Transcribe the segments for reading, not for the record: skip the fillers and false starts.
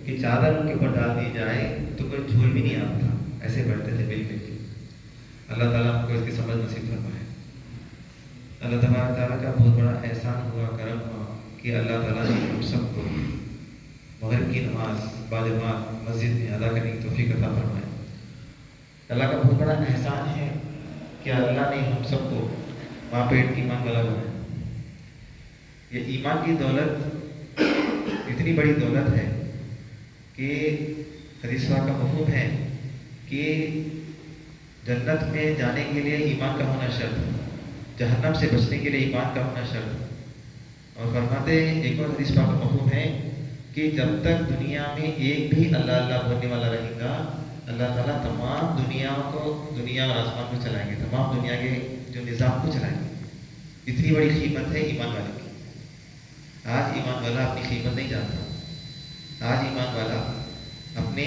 کہ چادر ان کے اوپر ڈال دی جائے تو کوئی جھول بھی نہیں آتا، ایسے بڑھتے تھے بالکل۔ اللہ تعالیٰ ہم کو اس کی سمجھ نصیب فرمائے۔ اللہ تبارک تعالیٰ کا بہت بڑا احسان ہوا، کرم ہوا کہ اللہ تعالیٰ نے ہم سب کو مغرب کی نماز باجماعت مسجد میں ادا کرنے کی توفیق عطا فرمائے۔ اللہ کا بہت بڑا احسان ہے کہ اللہ نے ہم سب کو ماں پیٹ کی ایمان والا بنایا۔ یہ ایمان کی دولت اتنی بڑی دولت ہے کہ حدیث پاک کا مفہوم ہے کہ جنت میں جانے کے لیے ایمان کا ہونا شرط، جہنم سے بچنے کے لیے ایمان کا ہونا شرط۔ اور فرماتے ہیں ایک اور حدیث پاک کا مفہوم ہے کہ جب تک دنیا میں ایک بھی اللہ اللہ بولنے والا رہے گا، اللہ تعالیٰ تمام دنیا اور آسمان کو چلائیں گے، تمام دنیا کے جو نظام کو چلائیں گے۔ اتنی بڑی قیمت ہے ایمان والے کی۔ آج ایمان والا اپنی قیمت نہیں جانتا، آج ایمان والا اپنے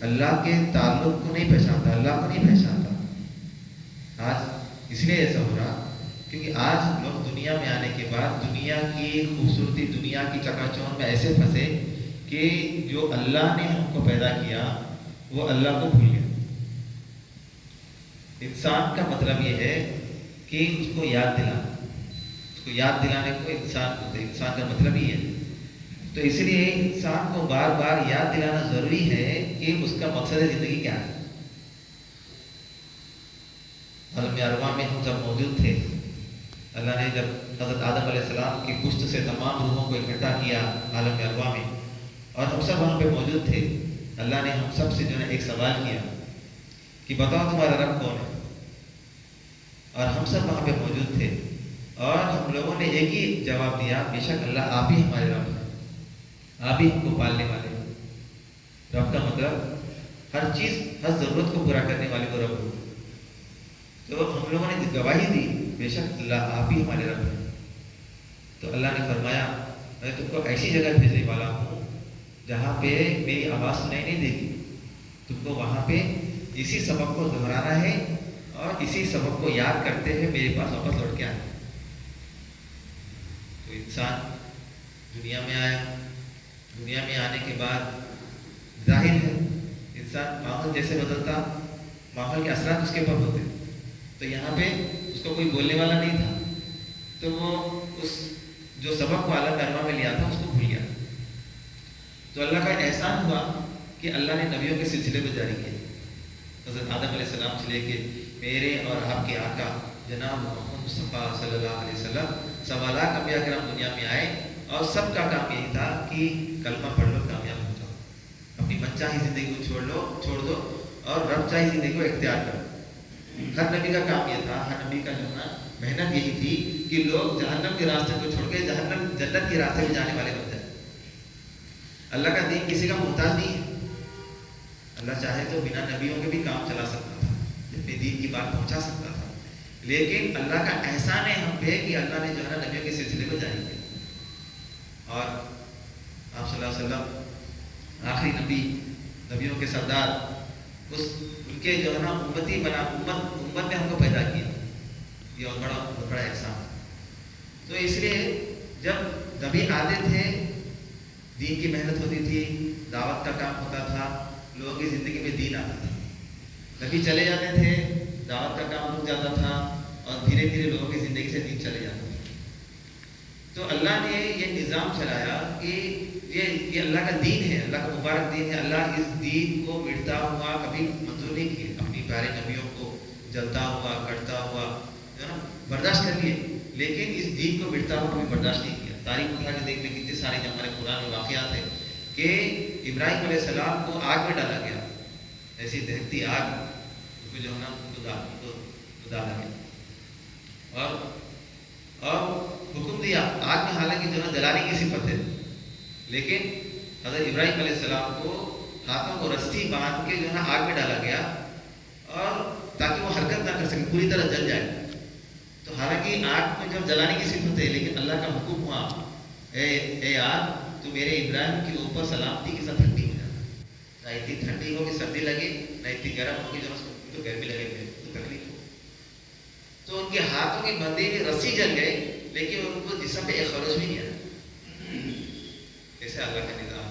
اللہ کے تعلق کو نہیں پہچانتا، اللہ کو نہیں پہچانتا۔ آج اس لیے ایسا ہو رہا کیونکہ آج لوگ دنیا میں آنے کے بعد دنیا کی خوبصورتی، دنیا کی چکا چوند میں ایسے پھنسے کہ جو اللہ نے ہم کو پیدا کیا وہ اللہ کو بھول گیا۔ انسان کا مطلب یہ ہے کہ اس کو یاد دلانا، اس کو یاد دلانے کو انسان ہوتے ہیں، انسان کا مطلب ہی ہے۔ تو اس لیے انسان کو بار بار یاد دلانا ضروری ہے کہ اس کا مقصد زندگی کیا ہے۔ عالم ارواح میں ہم سب موجود تھے۔ اللہ نے جب حضرت آدم علیہ السلام کی پشت سے تمام روحوں کو اکٹھا کیا عالم ارواح میں، اور ہم سب وہاں پہ موجود تھے، اللہ نے ہم سب سے جو ہے ایک سوال کیا کہ بتاؤ تمہارا رب کون ہے؟ اور ہم سب وہاں پہ موجود تھے اور ہم لوگوں نے ایک ہی جواب دیا، بے شک اللہ آپ ہی ہمارے رب ہیں، آپ ہی ہم کو پالنے والے ہیں۔ رب کا مطلب ہر چیز، ہر ضرورت کو پورا کرنے والے کو رب ہو۔ تو ہم لوگوں نے گواہی دی، بے شک اللہ آپ ہی ہمارے رب ہیں۔ تو اللہ نے فرمایا میں تم کو ایسی جگہ بھیجنے والا ہوں جہاں پہ میری آواز سنائی نہیں دے گی، تم کو وہاں پہ اسی سبق کو دہرانا ہے اور اسی سبق کو یاد کرتے ہوئے میرے پاس واپس لوٹ کے آنا۔ تو انسان دنیا میں آیا، دنیا میں آنے کے بعد ظاہر ہے انسان ماحول جیسے بدلتا، ماحول کے اثرات اس کے اوپر ہوتے۔ تو یہاں پہ اس کو کوئی بولنے والا نہیں تھا، تو وہ اس جو سبق کو عالم ارواح میں لیا تھا اس کو بھول گیا۔ تو اللہ کا احسان ہوا کہ اللہ نے نبیوں کے سلسلے کو جاری کیا۔ حضرت آدم علیہ السلام سے لے کے میرے اور آپ کے آقا جناب محمد مصطفیٰ صلی اللہ علیہ وسلم سوالات انبیاء کرام دنیا میں آئے اور سب کا کام یہی تھا کہ کلمہ پڑھ لو کامیاب ہو جاؤ، اپنی بچہ ہی زندگی کو چھوڑ دو اور رب چاہی زندگی کو اختیار کرو۔ ہر نبی کا کام یہ تھا، ہر نبی کا جو ہے محنت یہی تھی کہ لوگ جہنم کے راستے کو چھوڑ کے جنت کے راستے میں جانے والے بن جائیں۔ اللہ کا دین کسی کا محتاج نہیں ہے، اللہ چاہے تو بنا نبیوں کے بھی کام چلا سکتا تھا، اپنے دین کی بات پہنچا سکتا تھا، لیکن اللہ کا احسان ہے ہم پہ کہ اللہ نے جو ہے نبیوں کے سلسلے کو جاری کیا۔ اور آپ صلی اللہ علیہ وسلم آخری نبی، نبیوں کے سردار، ان کے جو ہے نا امتی بنا، امت نے ہم کو پیدا کیا، یہ بہت بڑا احسان۔ تو اس لیے جب نبی آتے تھے دین کی محنت ہوتی تھی، دعوت کا کام ہوتا تھا، لوگوں کی زندگی میں دین آتا تھا۔ نبی چلے جاتے تھے، دعوت کا کام رک جاتا تھا اور دھیرے دھیرے لوگوں کی زندگی سے دین چلے جاتا تھا۔ تو اللہ نے یہ نظام چلایا کہ یہ اللہ کا دین ہے، اللہ کا مبارک دین ہے۔ اللہ اس دین کو مٹتا ہوا کبھی منظور نہیں کیے، اپنی پیارے نبیوں کو جلتا ہوا کٹتا ہوا جو ہے نا برداشت کر لیے، لیکن اس دین کو مٹتا ہوا کبھی برداشت نہیں کیا۔ تاریخ اٹھا کے دیکھ لیں کتنے سارے ہمارے قرآن میں واقعات ہیں کہ ابراہیم علیہ السلام کو آگ میں ڈالا گیا، ایسی دہتی آگ اس کو جو ہے نا ڈالا گیا اور حکم دیا آگ میں، حالانکہ جو ہے جلانے کی صفت ہے، لیکن حضرت ابراہیم علیہ السلام کو ہاتھوں کو رسی باندھ کے جو ہے نا آگ میں ڈالا گیا اور تاکہ وہ حرکت نہ کر سکے، پوری طرح جل جائے۔ تو حالانکہ آگ میں جب جلانے کی صفت ہے، لیکن اللہ کا حکم ہوا اے آگ تو میرے ابراہیم کے اوپر سلامتی کے ساتھ ٹھنڈی ہو جانا، نہ اتنی ٹھنڈی ہو کہ سردی لگے، نہ اتنی گرم ہو کہ جو گرمی لگے تو تکلیف ہو۔ تو ان کے ہاتھوں کی بندھی میں رسی جل گئی، لیکن ان کو جسم پہ ایک خروش بھی نہیں آیا۔ ایسے اللہ کا نظام۔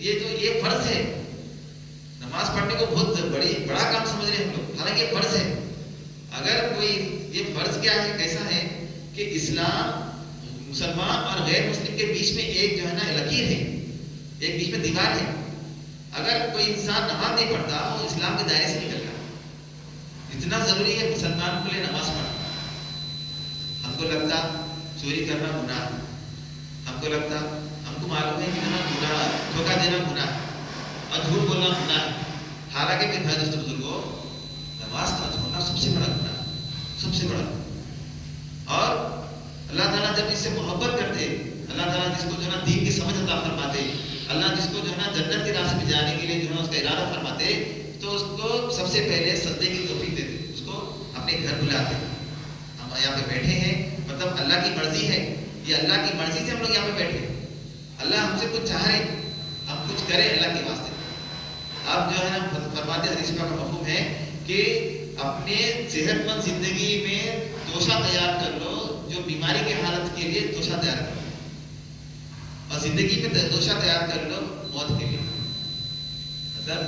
یہ فرض ہے. نماز پڑھنے کو بہت بڑا کام سمجھ رہے ہیں ہم لوگ، حالانکہ یہ فرض ہے. اگر کوئی یہ فرض کیا ہے، کیسا ہے کہ اسلام مسلمان اور غیر مسلم کے بیچ میں ایک جو ہے نا لکیر ہے، ایک بیچ میں دیوار ہے. اگر کوئی انسان نماز نہیں پڑھتا وہ اسلام کے دائرے سے نکل گیا. اتنا ضروری ہے مسلمان کے لیے نماز پڑھنا. ہم کو لگتا چوری کرنا گناہ ہے، ہم کو لگتا، ہم کو معلوم ہے کہ گناہ، دھوکہ دینا گناہ ہے اور جھوٹ بولنا گناہ ہے. حالانکہ میرے بھائی دوستوں بزرگوں، نماز کا چھوڑنا سب سے بڑا گناہ ہے، سب سے بڑا. اور اللہ تعالیٰ جب اس سے محبت کرتے، اللہ تعالیٰ جس کو جو ہے نا دین کی سمجھ عطا فرماتے، اللہ جس کو جو ہے نا جنت کے راستے میں جانے کے لیے جو ہے نا اس کا ارادہ فرماتے، تو اس کو سب سے پہلے سجدے کی توفیق دیتے، اس کو اپنے گھر بلاتے. ہم یہاں پہ بیٹھے ہیں، مطلب اللہ کی مرضی ہے، یہ اللہ کی مرضی سے ہم لوگ یہاں پہ بیٹھے ہیں. اللہ ہم سے کچھ چاہ رہے، ہم کچھ کریں اللہ کے واسطے. اب جو ہے نا فرماتے حدیث کا مفہوم ہے کہ اپنے صحت مند زندگی میں توشہ تیار کر لو، جو بیماری کی حالت کے لیے توشہ تیار کر لو، اور زندگی میں توشہ تیار کر لو موت کے لیے. مطلب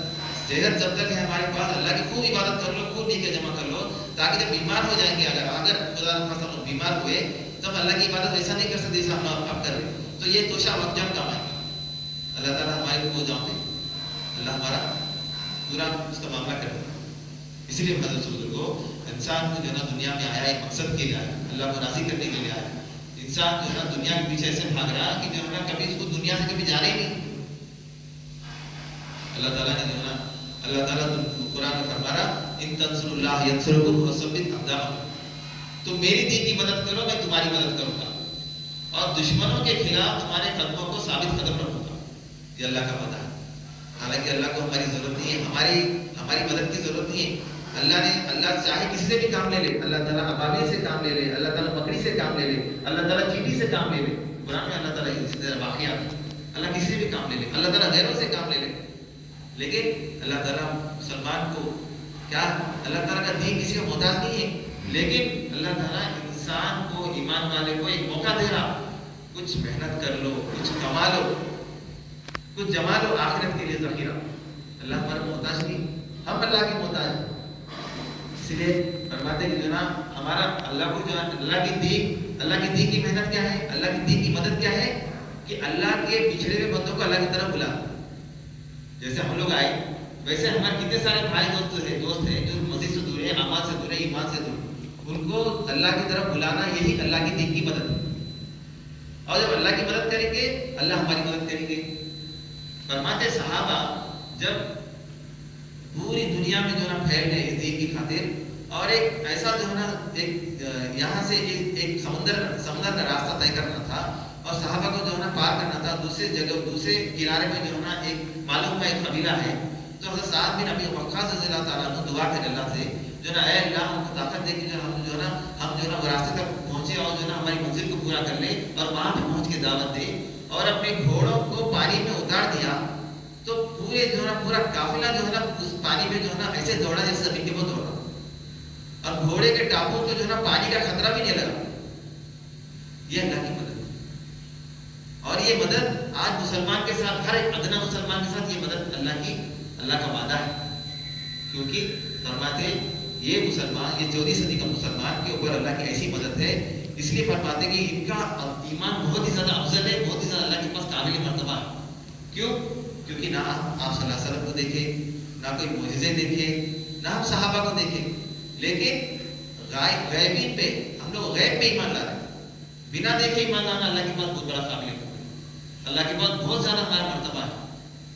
صحت جب تک ہے ہمارے پاس، اللہ کی خوب عبادت کر لو، خوب نیکیاں جمع کر لو، تاکہ جب بیمار ہو جائیں گے، اگر خدا نخواستہ بیمار ہوئے تب اللہ کی عبادت ویسا نہیں کر سکتے جیسا ہم اب کر رہے ہیں. تو یہ توشہ وقت جب کام آئے گا. اللہ تعالیٰ ہمارے کو جاؤں گے، اللہ ہمارا پورا اس کا معاملہ کر دے. اسی لیے حضرت بزرگوں، انسان کو جو ہے نا دنیا میں آیا ایک مقصد کے لیے آیا، اللہ کو راضی کرنے کے لیے آیا. انسان جو ہے نا دنیا کے پیچھے ایسے بھاگ رہا کہ جو ہے نا کبھی اس کو دنیا سے کبھی جانا ہی نہیں. اللہ تعالیٰ نے جو ہے نا، اللہ تعالیٰ قرآن میں فرما رہا، ان تنصروا اللہ ینصرکم ویثبت اقدامکم، تم میری دین کی مدد کرو میں تمہاری مدد کروں گا، اور دشمنوں کے خلاف تمہارے قدموں کو ثابت قدم رکھوں گا. یہ اللہ کا وعدہ ہے. حالانکہ اللہ کو ہماری ضرورت نہیں ہے، ہماری مدد کی ضرورت نہیں ہے. اللہ چاہے کسی سے بھی کام لے لے، اللہ تعالیٰ ابابیل سے کام لے لے، اللہ تعالیٰ مکڑی سے کام لے لے، اللہ تعالیٰ چیٹی سے کام لے لے. قرآن میں اللہ تعالیٰ اسی طرح واقعات، اللہ کسی سے بھی کام لے لے، اللہ تعالیٰ غیروں سے کام لے لے. لیکن اللہ تعالیٰ مسلمان کو کیا، اللہ تعالیٰ کا دین کسی کا محتاج نہیں ہے، لیکن اللہ تعالیٰ انسان کو، ایمان والے کو ایک موقع دے رہا، کچھ محنت کر لو، کچھ کما لو، کچھ جما لو آخرت کے لیے ذخیرہ. اللہ ہمارا محتاج نہیں، ہم اللہ کے محتاج ہیں. اس لیے فرماتے کہ جو ہے نا ہمارا اللہ کو جو ہے اللہ کی دین کی محنت کیا ہے، اللہ کی دین کی مدد کیا ہے کہ اللہ کے بچھڑے ہوئے بندوں کو اللہ کی طرف بلا. جیسے ہم لوگ آئے ویسے ہمارے کتنے سارے بھائی دوست ہیں جو مسجد سے دور ہیں، اعمال سے دور ہیں، ایمان سے دور، ان کو اللہ کی طرف بلانا یہی اللہ کی دین کی مدد ہے. اور جب اللہ کی مدد کریں گے اللہ ہماری مدد کریں گے. فرماتے صحابہ جب پوری دنیا میں جو ہے نا پھیل رہے اس دین کی خاطر، اور ایک ایسا جو ہے نا ایک یہاں سے ایک سمندر کا راستہ طے کرنا تھا، اور صحابہ کو جو ہے نا پار کرنا تھا دوسرے جگہ، دوسرے کنارے میں جو ہے نا ایک معلوم کا ایک قبیلہ ہے. تو حضرت سعد بن ابی وقاص رضی اللہ تعالیٰ عنہ دعا کرے اللہ سے، جو ہے نا اے اللہ ہم کو طاقت دے کہ ہم جو ہے نا وہ راستے تک پہنچے، اور جو ہے نا ہماری منزل کو پورا کر لے، اور وہاں پہ پہنچ کے دعوت دے. اور اپنے گھوڑوں کو پانی میں اتار دیا، تو پورے جو ہے نا پورا قافلہ جو ہے نا اس پانی میں جو ہے نا ایسے دوڑا جیسے زمین کے اوپر دوڑا، اور گھوڑے کے ٹاپوں کو جو ہے نا پانی کا خطرہ بھی نہیں لگا. یہ اللہ کی مدد. اور یہ مدد آج مسلمان کے ساتھ، ہر ایک ادنا مسلمان کے ساتھ یہ مدد اللہ کا وعدہ ہے. کیونکہ فرماتے یہ مسلمان، یہ 14 صدی کا مسلمان کے اوپر اللہ کی ایسی مدد ہے، اس لیے فرماتے کہ ان کا ایمان بہت ہی زیادہ افضل ہے، بہت ہی زیادہ اللہ کے پاس قابل مرتبہ ہے. کیوں؟ کیونکہ نہ آپ صلی اللہ علیہ وسلم کو دیکھے، نہ کوئی معجزے دیکھے، نہ ہم صحابہ کو دیکھے، لیکن غیبین پہ ہم لوگ غیب پہ ایمان لا رہے ہیں. بنا دیکھے ایمان لانا اللہ کے پاس بہت بڑا قابل ہے، اللہ کے پاس بہت زیادہ ہمارا مرتبہ ہے.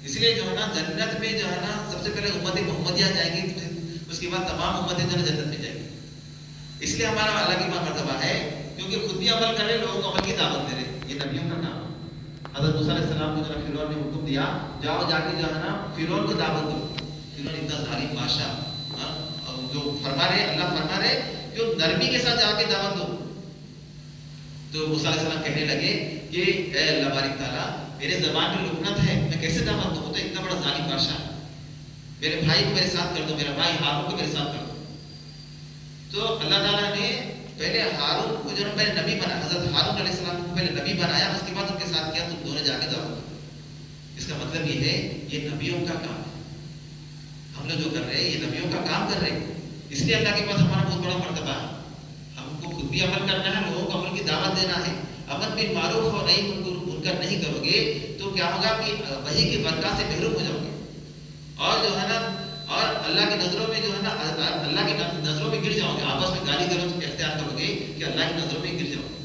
اس لیے جو ہے نا جنت میں جو ہے نا سب سے پہلے امت محمدیہ جائیں گی، اس کے بعد تمام امتیں جو ہے جنت میں جائیں گی. اس لیے ہمارا اللہ کے پاس مرتبہ ہے، کیونکہ خود بھی عمل کر رہے، لوگوں کو عمل کی دعوت دے رہے. یہ نبیوں کا کام. حضرت موسیٰ علیہ السلام کو جو ہے فرعون نے حکم دیا، جاؤ جا کے جو ہے نا فرعون کو دعوت دو. فرعون اتنا ظالم بادشاہ جو فرما رہے، اللہ فرما رہے جو نرمی کے ساتھ جا کے دعوت دو. تو موسیٰ علیہ السلام کہنے لگے کہ اے اللہ بارک تعالیٰ، میرے زبان میں لکنت ہے، میں کیسے دعوت دوں؟ تو اتنا بڑا ظالم بادشاہ ہے، میرے بھائی کو میرے ساتھ کر دو، میرا بھائی ہارون کو میرے ساتھ کر دو. تو اللہ تعالیٰ نے پہلے ہارون کو جو ہے پہلے نبی بنا، حضرت ہارون علیہ السلام کو پہلے نبی بنایا، اس کے بعد ان کے ساتھ کیا تم دونوں جا کے دعوت دو. اس کا مطلب یہ ہے یہ نبیوں کا کام ہے. ہم لوگ جو کر رہے ہیں یہ نبیوں کا کام کر رہے ہیں. اس لیے اللہ کے پاس ہمارا بہت بڑا مرتبہ ہے. ہم کو خود بھی عمل کرنا ہے, لوگوں کو عمل کی دعوت دینا ہے. امر بالمعروف اور نہی منکر نہیں کرو گے تو کیا ہوگا کہ وحی کی برکات سے محروم ہو جاؤ گے, اور جو ہے نا اور اللہ کی نظروں میں جو ہے نا اللہ کی نظروں میں گر جاؤ گے. آپس میں گالی گلوچ اختیار کرو گے کہ اللہ کی نظروں میں گر جاؤ گے.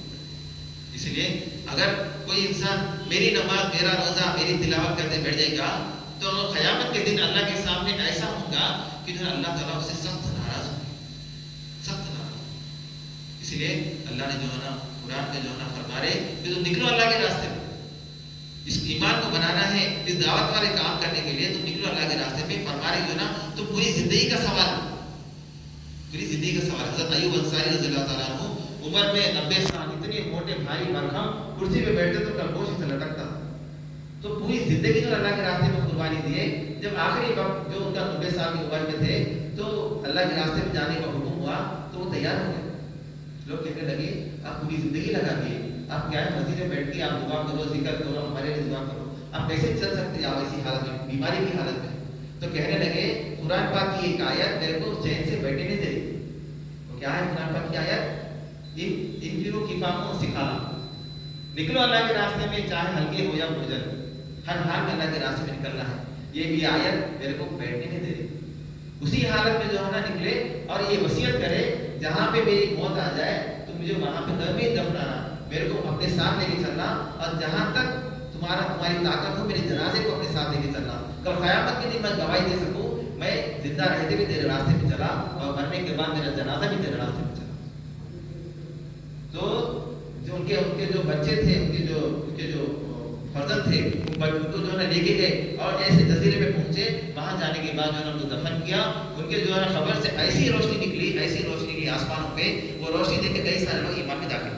اس لیے اگر کوئی انسان میری نماز, میرا روزہ, میری تلاوت کرتے بیٹھ جائے گا تو قیامت کے دن اللہ کے سامنے ایسا ہوگا کہ جو ہے اللہ تعالیٰ اس سے سخت ناراض ہوگا, سخت ناراض. اس لیے اللہ نے جو ہے نا قرآن میں جو ہے نا فرما رہے کہ تم نکلو اللہ کے راستے میں. اس ایمان کو بنانا ہے, اس دعوت والے کام کرنے کے لیے تم نکلو اللہ کے راستے میں. فرما رہے جو ہے نا تو پوری زندگی کا سوال, پوری زندگی کا سوال. حضرت ایوب انصاری رضی اللہ تعالیٰ عنہ عمر میں 90 سال, اتنے موٹے بھاری برہم, کرسی پہ بیٹھتے تو کلبوش سے لٹکتا. تو پوری زندگی جو اللہ کے راستے میں قربانی دیے. جب آخری وقت جو ان کا 90 سال کی عمر میں تھے تو اللہ کے راستے میں جانے کا حکم ہوا تو وہ تیار ہو گئے. لوگ کہنے لگے آپ پوری زندگی لگا دیے, آپ کیا ہے مسجد میں بیٹھ کے آپ دعا کرو, ذکر کرو, ہمارے لیے دعا کرو, آپ کیسے چل سکتے آپ ایسی حالت میں, بیماری کی حالت میں. تو کہنے لگے قرآن پاک کی ایک آیت میرے کو چین سے بیٹھے نہیں دے رہی. وہ کیا ہے قرآن پاک کی آیت, ان دنوں کی باتوں سکھانا, نکلو اللہ کے راستے میں چاہے ہلکے ہو یا بزرگ, ہر حال میں اللہ کے راستے میں نکلنا ہے. یہ بھی آیت میرے کو بیٹھنے نہیں دے رہی. اسی حالت میں جو ہے نا نکلے اور یہ وصیت کرے جہاں پہ میری موت آ جائے تو مجھے وہاں پہ دم ہی دفنانا, میرے کو اپنے ساتھ لے کے چلنا, اور جہاں تک تمہاری طاقت ہو میرے جنازے کو اپنے ساتھ لے کے چلنا. کل قیامت کے دن میں گواہی دے سکوں میں زندہ رہتے بھی تیرے راستے پہ چلا اور مرنے کے بعد میرا جنازہ بھی تیرے راستے پہ چلا. تو جو ان کے جو بچے تھے, ان کے جو فرزند تھے, ان کو جو ہے نا لے کے گئے اور ایسے جزیرے پہ پہنچے. وہاں جانے کے بعد جو ہے نا ان کو دفن کیا. ان کے جو ہے نا خبر سے ایسی روشنی نکلی, ایسی روشنی نکلی آسمانوں پہ, وہ روشنی دیکھ کے کئی سارے لوگ ایمان میں داخل ہوئے.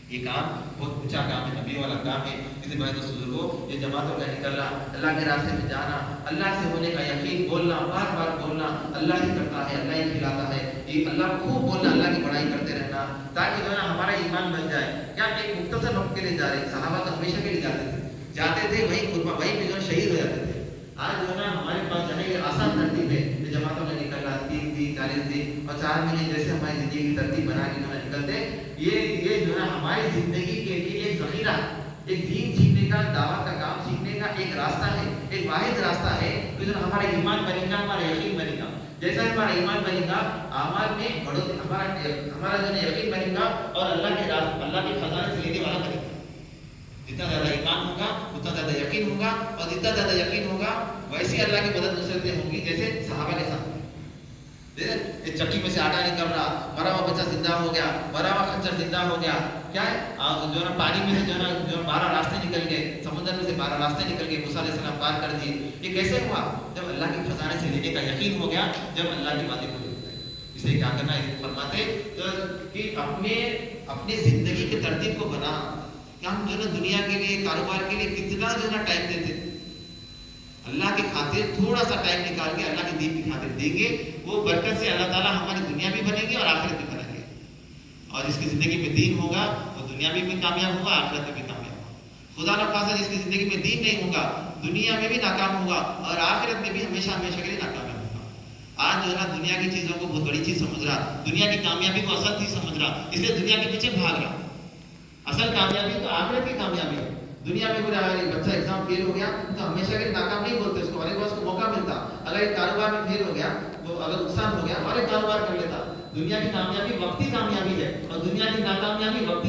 یہ کام بہت اونچا کام ہے, نبی والا کام ہے. اس لیے بھائی دوست بزرگوں, یہ جماعتوں کا نکلنا, اللہ کے راستے میں جانا, اللہ سے ہونے کا یقین, بولنا, بار بار بولنا اللہ ہی کرتا ہے, اللہ ہی کھلاتا ہے, یہ اللہ کو خوب بولنا, اللہ کی بڑائی کرتے رہنا تاکہ جو ہے نا ہمارا ایمان بن جائے. کیا ایک مختصر وقت کے لیے جا رہے ہیں, صحابہ تو ہمیشہ کے لیے جاتے تھے وہیں قربان, وہیں پہ جو ہے شہید ہو جاتے تھے. آج جو ہے نا ہمارے پاس جو ہے یہ آسان ترتیب ہے, یہ جماعتوں میں نکلنا 3 دن 40 دن اور 4 مہینے جیسے ہماری زندگی کی ترتیب بنا کے جو ہے نکلتے. یہ جو ہے نا ہماری زندگی کے لیے ایک ذخیرہ, ایک دین سیکھنے کا, دعوت کا کام سیکھنے کا ایک راستہ ہے, ایک واحد راستہ ہے. تو جو ہمارا ایمان بنے گا, ہمارا یقین بنے گا. جیسا ہمارا ایمان بنے گا, اعمال میں بڑھوتری, ہمارا جو ہے یقین بنے گا اور اللہ کے خزانے سے لینے والا بنے گا. جتنا زیادہ ایمان ہوگا اتنا زیادہ یقین ہوگا, اور جتنا زیادہ یقین ہوگا ویسے اللہ کی مدد نصرتیں ہوں گی جیسے صحابہ کے ساتھ. چکی میں سے آٹا نکل رہا, مرا ہوا بچہ زندہ ہو گیا, مرا ہوا خنجر زندہ ہو گیا. کیا ہے جو ہے نا پانی میں سے جو ہے نا 12 راستے نکل گئے, سمندر میں سے 12 راستے نکل گئے, موسیٰ علیہ السلام پار کر دیے. یہ کیسے ہوا؟ جب اللہ کے خزانے سے لینے کا یقین ہو گیا, جب اللہ کی باتیں پوری ہو گئی. اس لیے کیا کرنا ہے, فرماتے کہ اپنے زندگی کی ترتیب کو بنا. کہ ہم جو ہے نا دنیا کے لیے, کاروبار کے لیے کتنا جو ہے نا ٹائم دیتے, اللہ کے خاطر تھوڑا سا ٹائم نکال کے اللہ کے دین کی خاطر دیں گے, وہ برکت سے اللہ تعالیٰ ہماری دنیا بھی بنے گی اور آخرت بھی بنے گی. اور جس کی زندگی میں دین ہوگا وہ دنیا میں بھی کامیاب ہوگا, آخرت میں بھی کامیاب ہوگا. خدا نہ خواستہ جس کی زندگی میں دین نہیں ہوگا, دنیا میں بھی ناکام ہوگا اور آخرت میں بھی ہمیشہ ہمیشہ کے لیے ناکامیاب ہوگا. آج جو ہے نا دنیا کی چیزوں کو بہت بڑی چیز سمجھ رہا, دنیا کی کامیابی کو اصل چیز سمجھ رہا, اس لیے دنیا کے پیچھے بھاگ رہا. اصل کامیابی تو آخرت کی کامیابی ہے. دنیا میں اگر ایک بچہ ایگزام فیل ہو گیا تو ہمیشہ کے لیے ناکام نہیں بولتے اس کو, اور ایک بار اس کو موقع ملتا. اگر ایک کاروبار میں فیل ہو گیا, تو اگر نقصان ہو گیا اور ایک کاروبار کر لیتا. دنیا کی کامیابی وقتی کامیابی ہے اور دنیا کی ناکامیابی وقتی